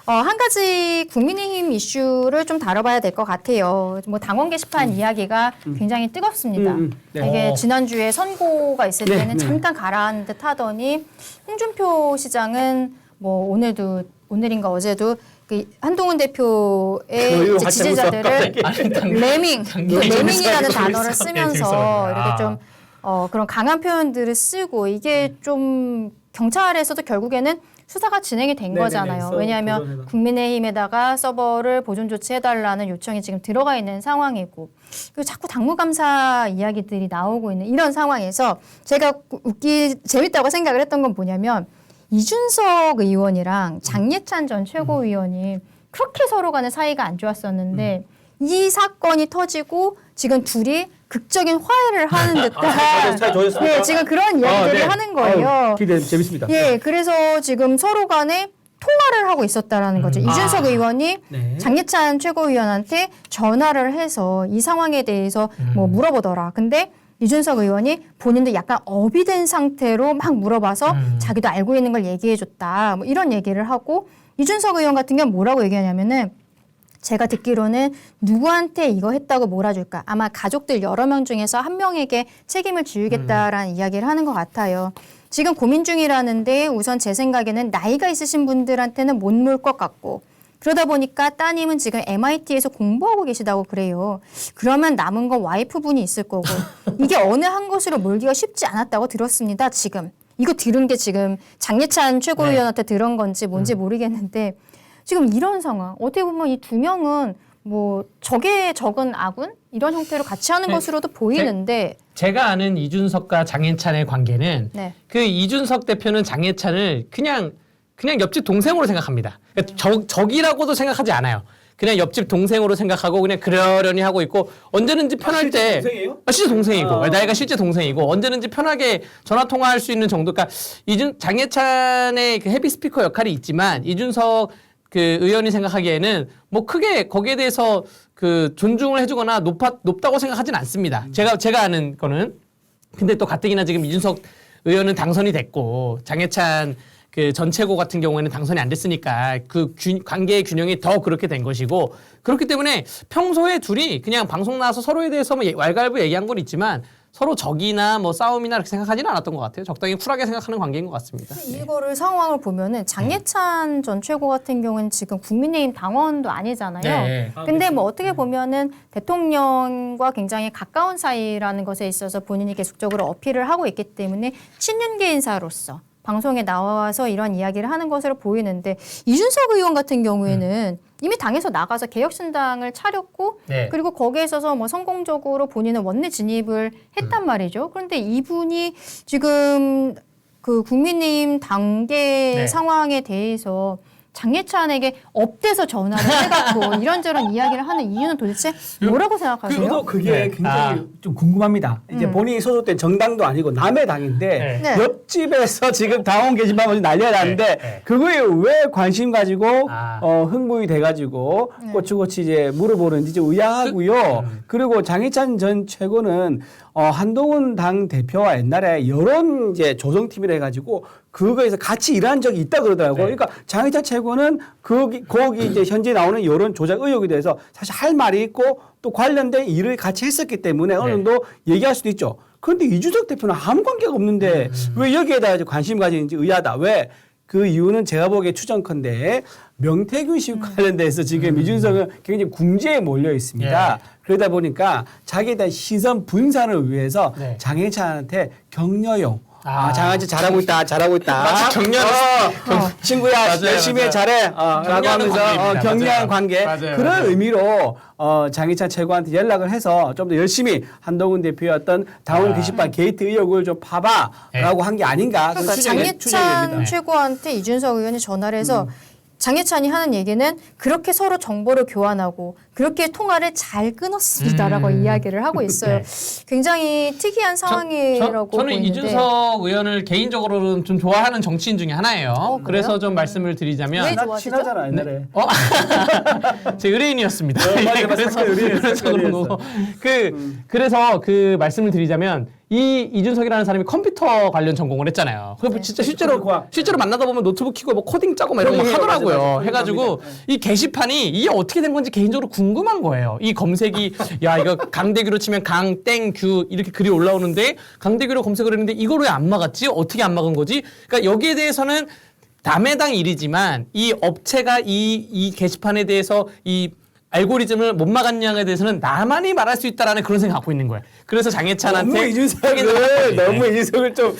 한 가지 국민의힘 이슈를 좀 다뤄봐야 될 것 같아요. 뭐 당원 게시판 이야기가 굉장히 뜨겁습니다. 네. 이게 지난주에 선고가 있을 네, 때는 네. 잠깐 가라앉은 듯 하더니 홍준표 시장은 뭐 오늘인가 어제도 그 한동훈 대표의 이제 지지자들을 레밍이라는 단어를 쓰면서 이렇게 좀 그런 강한 표현들을 쓰고 이게 좀 경찰에서도 결국에는 수사가 진행이 된 거잖아요. 왜냐하면 국민의힘에다가 서버를 보존 조치해달라는 요청이 지금 들어가 있는 상황이고 그리고 자꾸 당무감사 이야기들이 나오고 있는 이런 상황에서 제가 재밌다고 생각을 했던 건 뭐냐면 이준석 의원이랑 장예찬 전 최고위원이 그렇게 서로 간의 사이가 안 좋았었는데 이 사건이 터지고 지금 둘이 극적인 화해를 하는 듯한 네, 지금 그런 이야기들을 하는 거예요. 기대 재밌습니다. 예, 그래서 지금 서로 간에 통화를 하고 있었다라는 거죠. 이준석 의원이 네. 장예찬 최고위원한테 전화를 해서 이 상황에 대해서 뭐 물어보더라. 근데 이준석 의원이 본인도 약간 업이 된 상태로 막 물어봐서 자기도 알고 있는 걸 얘기해줬다. 뭐 이런 얘기를 하고 이준석 의원 같은 경우는 뭐라고 얘기하냐면은 제가 듣기로는 누구한테 이거 했다고 몰아줄까? 아마 가족들 여러 명 중에서 한 명에게 책임을 지우겠다라는 이야기를 하는 것 같아요. 지금 고민 중이라는데 우선 제 생각에는 나이가 있으신 분들한테는 못 물 것 같고 그러다 보니까 따님은 지금 MIT에서 공부하고 계시다고 그래요. 그러면 남은 건 와이프분이 있을 거고 이게 어느 한 곳으로 몰기가 쉽지 않았다고 들었습니다. 지금. 이거 들은 게 지금 장예찬 최고위원한테 들은 건지 뭔지 모르겠는데 지금 이런 상황. 어떻게 보면 이 두 명은 뭐 적에 적은 아군 이런 형태로 같이 하는 것으로도 보이는데 제가 아는 이준석과 장예찬의 관계는 네. 그 이준석 대표는 장예찬을 그냥 옆집 동생으로 생각합니다. 그러니까 적이라고도 생각하지 않아요. 그냥 옆집 동생으로 생각하고 그냥 그러려니 하고 있고 언제든지 편할 때 동생이에요? 실제 동생이고 나이가 실제 동생이고 언제든지 편하게 전화 통화할 수 있는 정도. 그러니까 장예찬의 그 헤비 스피커 역할이 있지만 이준석 그 의원이 생각하기에는 뭐 크게 거기에 대해서 그 존중을 해주거나 높다고 생각하진 않습니다. 제가 아는 거는. 근데 또 가뜩이나 지금 이준석 의원은 당선이 됐고 장예찬 그 전 최고 같은 경우에는 당선이 안 됐으니까 그 관계의 균형이 더 그렇게 된 것이고 그렇기 때문에 평소에 둘이 그냥 방송 나와서 서로에 대해서 뭐 왈가왈부 얘기한 건 있지만 서로 적이나 뭐 싸움이나 이렇게 생각하지는 않았던 것 같아요. 적당히 쿨하게 생각하는 관계인 것 같습니다. 이거를 상황을 보면은 장예찬 전 최고 같은 경우는 지금 국민의힘 당원도 아니잖아요. 네. 근데 뭐 어떻게 보면은 대통령과 굉장히 가까운 사이라는 것에 있어서 본인이 계속적으로 어필을 하고 있기 때문에 친윤계 인사로서 방송에 나와서 이런 이야기를 하는 것으로 보이는데 이준석 의원 같은 경우에는 이미 당에서 나가서 개혁신당을 차렸고 네. 그리고 거기에 있어서 뭐 성공적으로 본인은 원내 진입을 했단 말이죠. 그런데 이분이 지금 그 국민의힘 단계 네. 상황에 대해서 장예찬에게 업돼서 전화를 해갖고 이런저런 이야기를 하는 이유는 도대체 뭐라고 생각하세요? 저도 그게 네. 굉장히 좀 궁금합니다. 이제 본인이 소속된 정당도 아니고 남의 당인데 네. 옆집에서 지금 당원 게시판이 난리가 났는데 네. 그거에 왜 관심 가지고 아. 흥분이 돼가지고 꼬치꼬치 이제 물어보는지 좀 의아하고요. 그리고 장희찬 전 최고는 한동훈 당 대표와 옛날에 여론 이제 조정팀이라 해가지고 그거에서 같이 일한 적이 있다 그러더라고요. 네. 그러니까 장희찬 최고는 거기 이제 현재 나오는 여론 조작 의혹에 대해서 사실 할 말이 있고 또 관련된 일을 같이 했었기 때문에 어느 정도 얘기할 수도 있죠. 그런데 이준석 대표는 아무 관계가 없는데 왜 여기에다 이제 관심 가지는지 의아하다. 왜? 그 이유는 제가 보기에 추정컨대 명태균 씨 관련돼서 지금 이준석은 굉장히 궁지에 몰려 있습니다. 예. 그러다 보니까 자기에 대한 시선 분산을 위해서 네. 장혜찬한테 격려용. 장아찌 잘하고 있다. 마치 격려하는 친구야 맞아요, 열심히 맞아요. 잘해. 라고 격려하는 하면서 관계입니다. 격려한 맞아요. 관계. 맞아요, 그런 맞아요. 의미로 장희찬 최고한테 연락을 해서 좀 더 열심히 한동훈 대표의 어떤 당원 게시판 게이트 의혹을 좀 파봐라고 한 게 아닌가. 그러니까 추정이 장예찬 됩니다. 최고한테 이준석 의원이 전화를 해서 장예찬이 하는 얘기는 그렇게 서로 정보를 교환하고 그렇게 통화를 잘 끊었습니다라고 이야기를 하고 있어요. 굉장히 특이한 상황이라고 저는 보이는데 이준석 의원을 개인적으로는 좀 좋아하는 정치인 중에 하나예요. 그래요? 그래서 좀 말씀을 드리자면 왜 나 좋아하시죠? 친하잖아 옛날에. 제 의뢰인이었습니다. 맞아, 그래서 의뢰인이었어. 그런 거고. 그래서 그 말씀을 드리자면 이 이준석이라는 사람이 컴퓨터 관련 전공을 했잖아요. 그 진짜 실제로 만나다 보면 노트북 켜고 뭐 코딩 짜고 막 이런 거 하더라고요. 맞아. 해가지고 이 게시판이 이게 어떻게 된 건지 개인적으로 궁금한 거예요. 이 검색이 야 이거 강대규로 치면 강땡규 이렇게 글이 올라오는데 강대규로 검색을 했는데 이걸 왜 안 막았지? 어떻게 안 막은 거지? 그러니까 여기에 대해서는 남의 당 일이지만 이 업체가 이 게시판에 대해서 이 알고리즘을 못 막았냐에 대해서는 나만이 말할 수 있다라는 그런 생각 갖고 있는 거예요. 그래서 장해찬한테 너무 이준석을 좀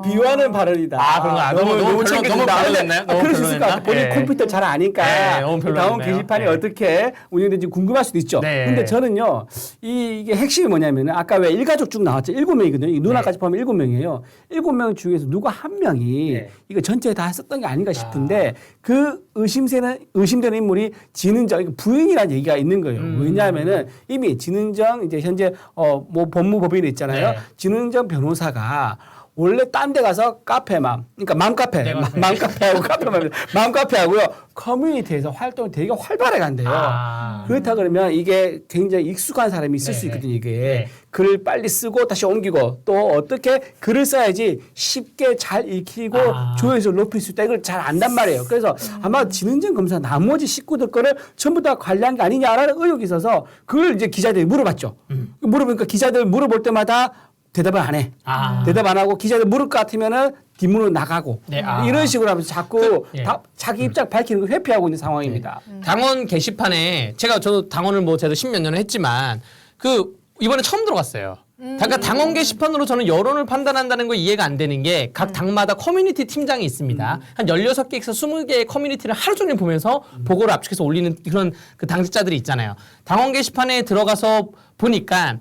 비유하는 발언이다. 아, 그런가? 너무 챙겨준다. 별로였나요? 너무 그럴 수 있을 것 같아요. 본인 네. 컴퓨터 잘 아니까 네, 너무 별로였네요. 다음 게시판이 네. 어떻게 운영되는지 궁금할 수도 있죠. 네. 근데 저는요, 이게 핵심이 뭐냐면 아까 왜 일가족 쭉 나왔죠. 7명이거든요. 이 누나까지 포함하면 7명이에요. 7명 중에서 누가 한 명이 네. 이거 전체에 다 썼던 게 아닌가 싶은데 그 의심되는 인물이 진은정 부인이라는 얘기가 있는 거예요. 왜냐하면은 이미 진은정 이제 현재 뭐 법무법인에 있잖아요. 네. 진은정 변호사가 원래 딴 데 가서 카페맘, 그러니까 맘카페, 네, 맞아요. 맘카페하고 카페맘, 맘카페하고요 커뮤니티에서 활동이 되게 활발하게 한대요. 아. 그렇다 그러면 이게 굉장히 익숙한 사람이 있을 네, 수 있거든요. 네. 이게 네. 글을 빨리 쓰고 다시 옮기고 또 어떻게 글을 써야지 쉽게 잘 읽히고 아. 조회수를 높일 수 있다. 이걸 잘 안단 말이에요. 그래서 아마 진은정 검사 나머지 식구들 거를 전부 다 관리한 게 아니냐라는 의혹이 있어서 그걸 이제 기자들이 물어봤죠. 물어보니까 기자들 물어볼 때마다 대답을 안 해. 아. 대답 안 하고 기자들 물을 것 같으면은 뒷문으로 나가고 네, 아. 이런 식으로 하면서 자꾸 예. 자기 입장 밝히는 걸 회피하고 있는 상황입니다. 당원 게시판에 저도 당원을 뭐 제가 10몇 년을 했지만 그 이번에 처음 들어갔어요. 그러니까 당원 게시판으로 저는 여론을 판단한다는 거 이해가 안 되는 게 각 당마다 커뮤니티 팀장이 있습니다. 한 16개에서 20개의 커뮤니티를 하루 종일 보면서 보고를 압축해서 올리는 그런 그 당직자들이 있잖아요. 당원 게시판에 들어가서 보니까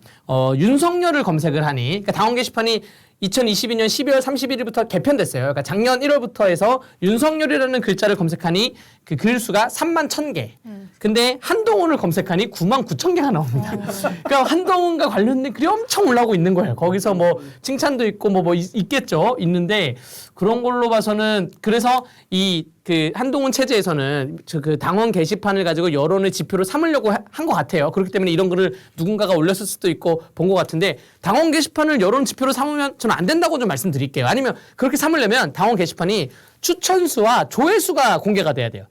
윤석열을 검색을 하니 그러니까 당원 게시판이 2022년 12월 31일부터 개편됐어요. 그러니까 작년 1월부터 해서 윤석열이라는 글자를 검색하니 그 글수가 3만 1,000개. 근데 한동훈을 검색하니 9만 9천 개가 나옵니다. 그러니까 한동훈과 관련된 글이 엄청 올라오고 있는 거예요. 거기서 뭐 칭찬도 있고 뭐 있겠죠. 있는데 그런 걸로 봐서는 그래서 이 그 한동훈 체제에서는 그 당원 게시판을 가지고 여론의 지표로 삼으려고 한 것 같아요. 그렇기 때문에 이런 글을 누군가가 올렸을 수도 있고 본 것 같은데 당원 게시판을 여론 지표로 삼으면 저는 안 된다고 좀 말씀드릴게요. 아니면 그렇게 삼으려면 당원 게시판이 추천수와 조회수가 공개가 돼야 돼요.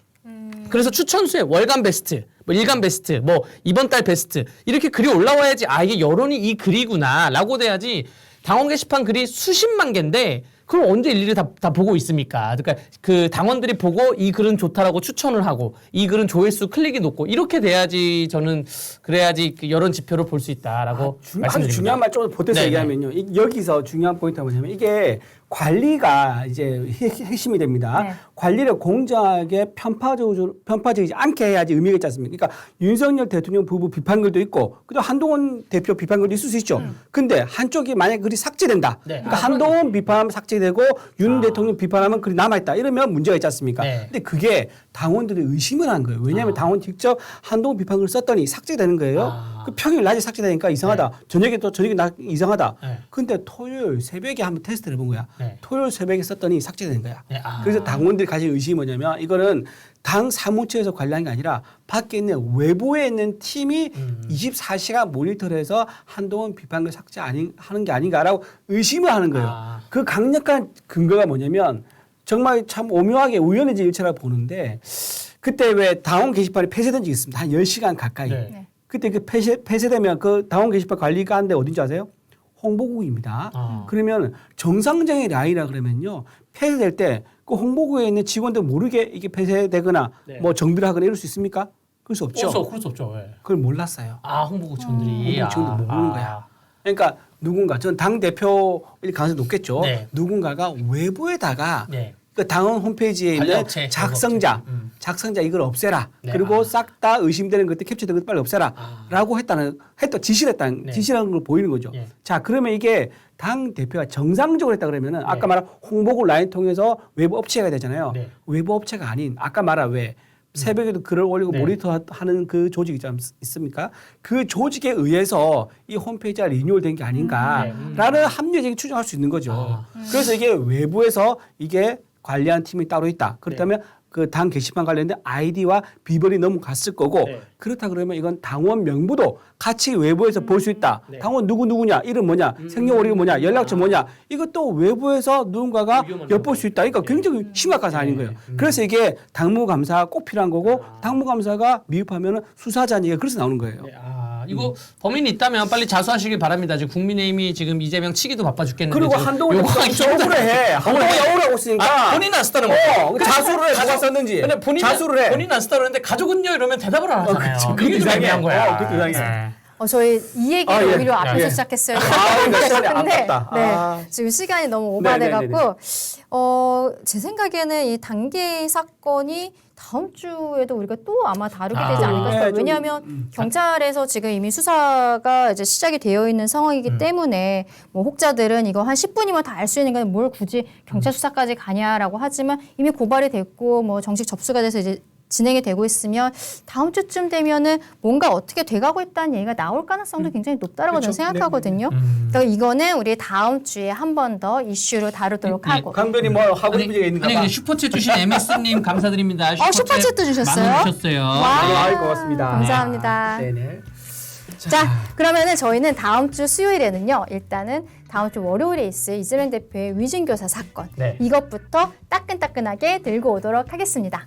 그래서 추천수에 월간 베스트, 뭐 일간 베스트, 뭐 이번 달 베스트 이렇게 글이 올라와야지 아 이게 여론이 이 글이구나라고 돼야지 당원 게시판 글이 수십만 개인데 그럼 언제 일일이 다 보고 있습니까? 그러니까 그 당원들이 보고 이 글은 좋다라고 추천을 하고 이 글은 조회수 클릭이 높고 이렇게 돼야지 저는 그래야지 그 여론 지표를 볼 수 있다라고 말씀드립니다. 아주 중요한 말 좀 보태서 네네. 얘기하면요. 여기서 중요한 포인트가 뭐냐면 이게 관리가 이제 핵심이 됩니다. 네. 관리를 공정하게 편파적이지 않게 해야지 의미가 있지 않습니까? 그러니까 윤석열 대통령 부부 비판글도 있고 그다음 한동훈 대표 비판글도 있을 수 있죠. 근데 한쪽이 만약 글이 삭제된다. 네. 그러니까 한동훈 비판하면 삭제되고 윤 대통령 비판하면 글이 남아있다. 이러면 문제가 있지 않습니까? 네. 근데 그게 당원들이 의심을 한 거예요. 왜냐하면 당원 직접 한동훈 비판글을 썼더니 삭제되는 거예요. 그 평일 낮에 삭제되니까 이상하다. 저녁에 이상하다. 네. 근데 토요일 새벽에 한번 테스트를 해본 거야. 네. 토요일 새벽에 썼더니 삭제되는 거야. 네. 아. 그래서 당원들이 가진 의심이 뭐냐면 이거는 당 사무처에서 관리한 게 아니라 밖에 있는 외부에 있는 팀이 24시간 모니터를 해서 한동훈 비판글 삭제하는 게 아닌가라고 의심을 하는 거예요. 아. 그 강력한 근거가 뭐냐면 정말 참 오묘하게 우연의 일치라고 보는데 그때 왜 당원 게시판이 폐쇄된 적이 있습니다. 한 10시간 가까이. 네. 그때 그 폐쇄되면 그 당원 게시판 관리가 하는데 어딘지 아세요? 홍보국입니다. 아. 그러면 정상적인 라인이라 그러면요. 폐쇄될 때 그 홍보국에 있는 직원들 모르게 이게 폐쇄되거나 네. 뭐 정비를 하거나 이럴 수 있습니까? 그럴 수 없죠. 그럴 수 없죠. 네. 그걸 몰랐어요. 아 홍보국 직원들이 홍보국 직원들 모르는 거야. 그러니까 누군가 전 당 대표일 가능성이 높겠죠. 네. 누군가가 외부에다가 네. 그 당원 홈페이지에 있는 관리업체, 작성자, 관리업체. 작성자 이걸 없애라. 네. 그리고 아. 싹 다 의심되는 것들 캡처된 것들 빨리 없애라. 아. 라고 지시를 했다는, 네. 지시라는 걸 보이는 거죠. 예. 자, 그러면 이게 당 대표가 정상적으로 했다 그러면은 아까 네. 말한 홍보국 라인 통해서 외부 업체가 되잖아요. 네. 외부 업체가 아닌 아까 말한 왜 새벽에도 글을 올리고 네. 모니터 하는 그 조직이 있습니까? 그 조직에 의해서 이 홈페이지가 리뉴얼된 게 아닌가라는 합리적인 추정할 수 있는 거죠. 아. 그래서 이게 외부에서 이게 관리하는 팀이 따로 있다. 그렇다면 그 당 게시판 관련된 아이디와 비번이 넘어갔을 거고 네. 그렇다 그러면 이건 당원 명부도 같이 외부에서 볼 수 있다. 당원 누구냐, 이름 뭐냐, 생년월일이 뭐냐, 연락처 뭐냐 이것도 외부에서 누군가가 엿볼 수 있다. 그러니까 굉장히 심각한 사안인 거예요. 그래서 이게 당무감사가 꼭 필요한 거고 당무감사가 미흡하면 수사자니까 그래서 나오는 거예요. 네. 이거 범인이 있다면 빨리 자수하시길 바랍니다. 지금 국민의힘이 지금 이재명 치기도 바빠 죽겠는데. 그리고 지금 한동훈 요거가 대표 억울해. 한동훈이 억울하고 있으니까. 본인 안 쓰다는 거. 자수를 해. 누가 썼는지. 근데 본인 자수를 해. 본인 안 쓰다 그러는데 가족은요 이러면 대답을 안 하잖아요. 그게 그게 좀 이상해. 애매한 거야. 그것도 이상해. 네. 저희 이 얘기를 예. 오히려 앞에서 예. 시작했어요. 그러니까 시간이 근데 아깝다. 네, 지금 시간이 너무 오바돼갖고 제 생각에는 이 단계 사건이 다음 주에도 우리가 또 아마 다루게 되지 않을까 싶어요. 네, 좀, 왜냐하면 경찰에서 지금 이미 수사가 이제 시작이 되어 있는 상황이기 때문에 뭐 혹자들은 이거 한 10분이면 다 알 수 있는 건 뭘 굳이 경찰 수사까지 가냐라고 하지만 이미 고발이 됐고 뭐 정식 접수가 돼서 이제 진행이 되고 있으면 다음 주쯤 되면은 뭔가 어떻게 돼가고 있다는 얘기가 나올 가능성도 굉장히 높다라고 저는 생각하거든요. 그러니까 이거는 우리 다음 주에 한 번 더 이슈로 다루도록 하고. 강변이 뭐 하고 싶은 얘기가 있는가 아니 봐. 근데 슈퍼챗 주신 MS님 감사드립니다. 슈퍼챗도 주셨어요? 만원 주셨어요. 와. 아이 고맙습니다. 감사합니다. 네네. 자, 그러면은 저희는 다음 주 수요일에는요. 일단은 다음 주 월요일에 있을 이재명 대표의 위증교사 사건 네. 이것부터 따끈따끈하게 들고 오도록 하겠습니다.